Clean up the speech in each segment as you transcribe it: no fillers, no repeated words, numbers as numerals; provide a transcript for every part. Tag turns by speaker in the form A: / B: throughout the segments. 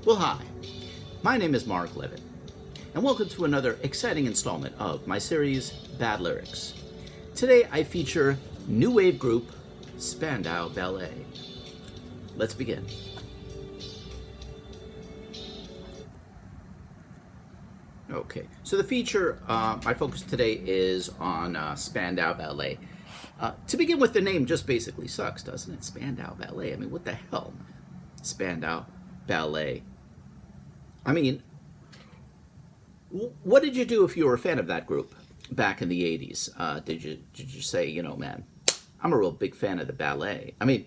A: Well, hi, my name is Mark Levitt, and welcome to another exciting installment of my series, Bad Lyrics. Today I feature new wave group Spandau Ballet. Let's begin. Okay, so the feature, my focus today is on Spandau Ballet. To begin with, the name just basically sucks, doesn't it? Spandau Ballet. I mean, what the hell, man? Spandau Ballet. I mean, what did you do if you were a fan of that group back in the 80s? Did you say, you know, man, I'm a real big fan of the ballet? I mean,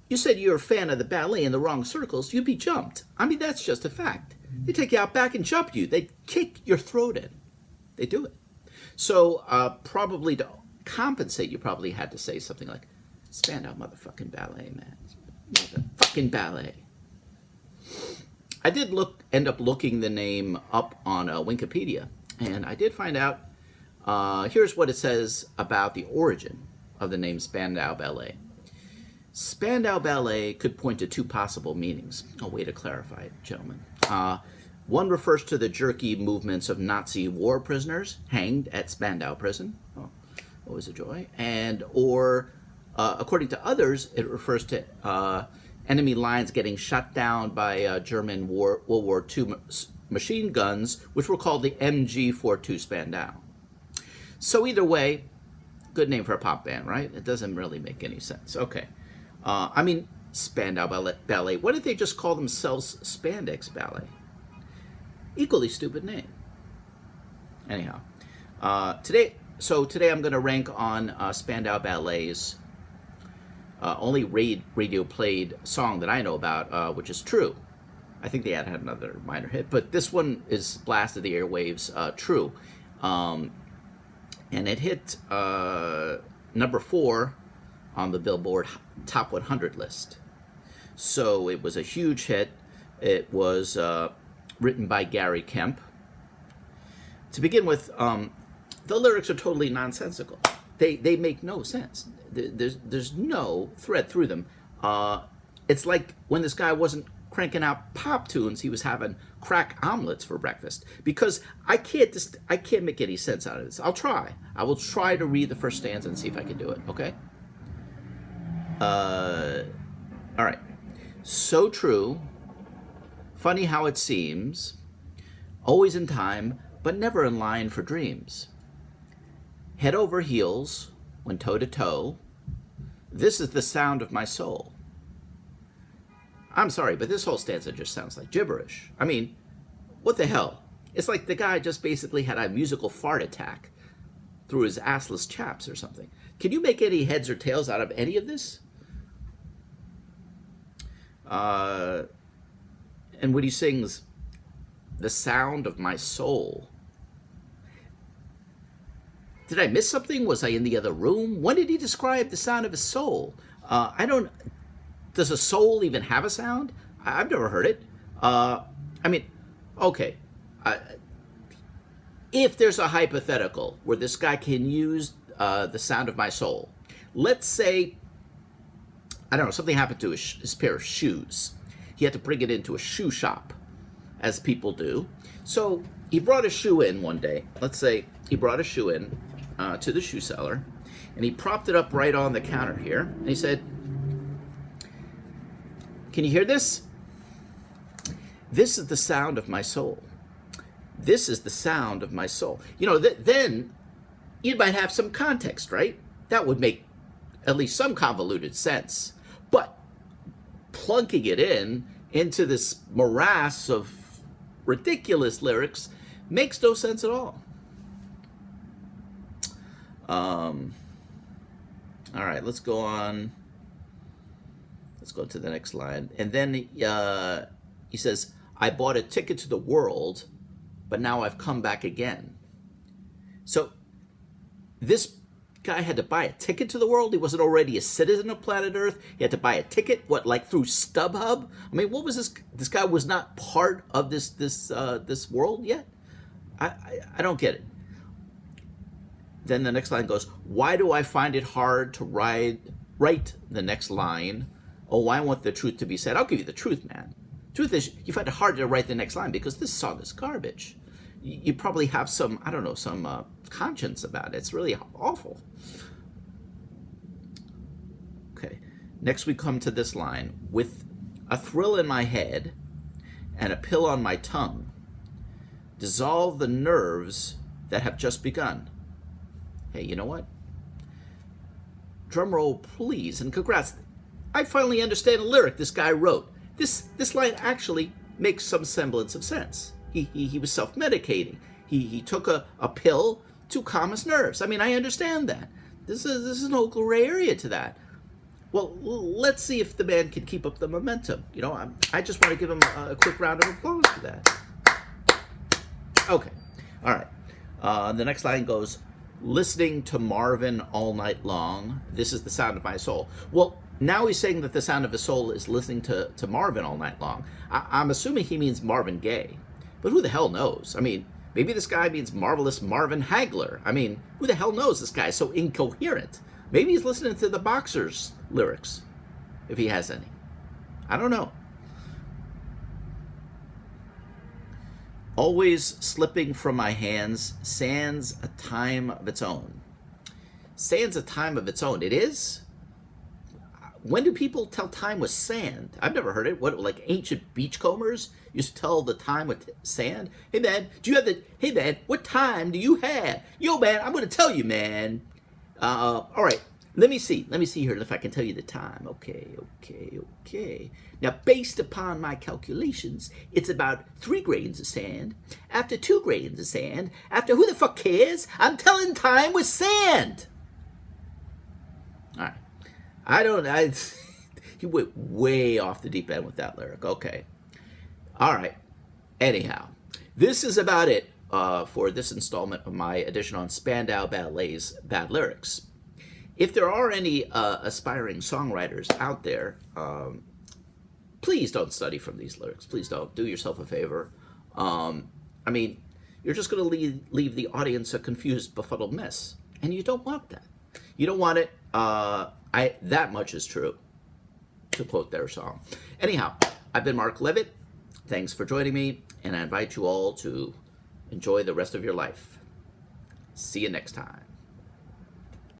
A: you said you're a fan of the ballet in the wrong circles, you'd be jumped. I mean, that's just a fact. They take you out back and jump you. They kick your throat in. They do it. So probably to compensate, you probably had to say something like, Spandau motherfucking ballet, man. Motherfucking ballet. I did end up looking the name up on Wikipedia, and I did find out, here's what it says about the origin of the name Spandau Ballet. Spandau Ballet could point to two possible meanings. A way to clarify it, gentlemen. One refers to the jerky movements of Nazi war prisoners hanged at Spandau prison. Oh, always a joy. Or, according to others, it refers to enemy lines getting shot down by German World War II machine guns, which were called the MG-42 Spandau. So either way, good name for a pop band, right? It doesn't really make any sense. Okay. I mean, Spandau Ballet. Why didn't they just call themselves Spandex Ballet? Equally stupid name. Anyhow, today I'm going to rank on Spandau Ballet's only radio played song that I know about, which is True. I think they had another minor hit, but this one is blasted the airwaves, True. And it hit number 4 on the Billboard Top 100 list. So it was a huge hit. It was written by Gary Kemp. To begin with, the lyrics are totally nonsensical. They make no sense. There's no thread through them. It's like when this guy wasn't cranking out pop tunes, he was having crack omelets for breakfast. Because I can't make any sense out of this. I'll try. I will try to read the first stanza and see if I can do it. Okay. All right. So true. Funny how it seems. Always in time, but never in line for dreams. Head over heels when toe to toe. This is the sound of my soul. I'm sorry, but this whole stanza just sounds like gibberish. I mean, what the hell? It's like the guy just basically had a musical fart attack through his assless chaps or something. Can you make any heads or tails out of any of this? And when he sings, the sound of my soul. Did I miss something? Was I in the other room? When did he describe the sound of his soul? Does a soul even have a sound? I've never heard it. I mean, okay. If there's a hypothetical where this guy can use the sound of my soul, let's say, I don't know, something happened to his pair of shoes. He had to bring it into a shoe shop, as people do. So he brought a shoe in one day. Let's say he brought a shoe in to the shoe seller, and he propped it up right on the counter here. And he said, "Can you hear this? This is the sound of my soul. This is the sound of my soul." You know, then you might have some context, right? That would make at least some convoluted sense. But plunking it into this morass of ridiculous lyrics makes no sense at all. All right, let's go on. Let's go to the next line. And then he says, "I bought a ticket to the world, but now I've come back again." So this guy had to buy a ticket to the world? He wasn't already a citizen of planet Earth? He had to buy a ticket? What, like through StubHub? I mean, what was this? This guy was not part of this world yet? I don't get it. Then the next line goes, "Why do I find it hard to write the next line? Oh, I want the truth to be said." I'll give you the truth, man. Truth is, you find it hard to write the next line because this song is garbage. You probably have some, I don't know, some conscience about it. It's really awful. Okay, next we come to this line. With a thrill in my head and a pill on my tongue, dissolve the nerves that have just begun. Hey, you know what? Drum roll, please, and congrats. I finally understand a lyric this guy wrote. This line actually makes some semblance of sense. He was self-medicating. He took a pill to calm his nerves. I mean, I understand that. This is no gray area to that. Well, let's see if the man can keep up the momentum. You know, I just want to give him a quick round of applause for that. Okay, all right. The next line goes, listening to Marvin all night long. This is the sound of my soul. Well, now he's saying that the sound of his soul is listening to Marvin all night long. I'm assuming he means Marvin Gaye, but who the hell knows? I mean, maybe this guy means Marvelous Marvin Hagler. I mean, who the hell knows? This guy's so incoherent. Maybe he's listening to the Boxers lyrics, if he has any. I don't know. Always slipping from my hands, sands a time of its own. Sands a time of its own. It is? When do people tell time with sand? I've never heard it. What, like ancient beachcombers used to tell the time with sand? Hey man, hey man, what time do you have? Yo man, I'm gonna tell you, man. All right, let me see here if I can tell you the time. Okay. Now, based upon my calculations, it's about 3 grains of sand. After 2 grains of sand, after who the fuck cares? I'm telling time with sand. All right. He went way off the deep end with that lyric. Okay. All right. Anyhow, this is about it for this installment of my edition on Spandau Ballet's Bad Lyrics. If there are any aspiring songwriters out there, please don't study from these lyrics. Please don't. Do yourself a favor. I mean, you're just going to leave the audience a confused, befuddled mess. And you don't want that. You don't want it. That much is true, to quote their song. Anyhow, I've been Mark Levitt. Thanks for joining me, and I invite you all to enjoy the rest of your life. See you next time.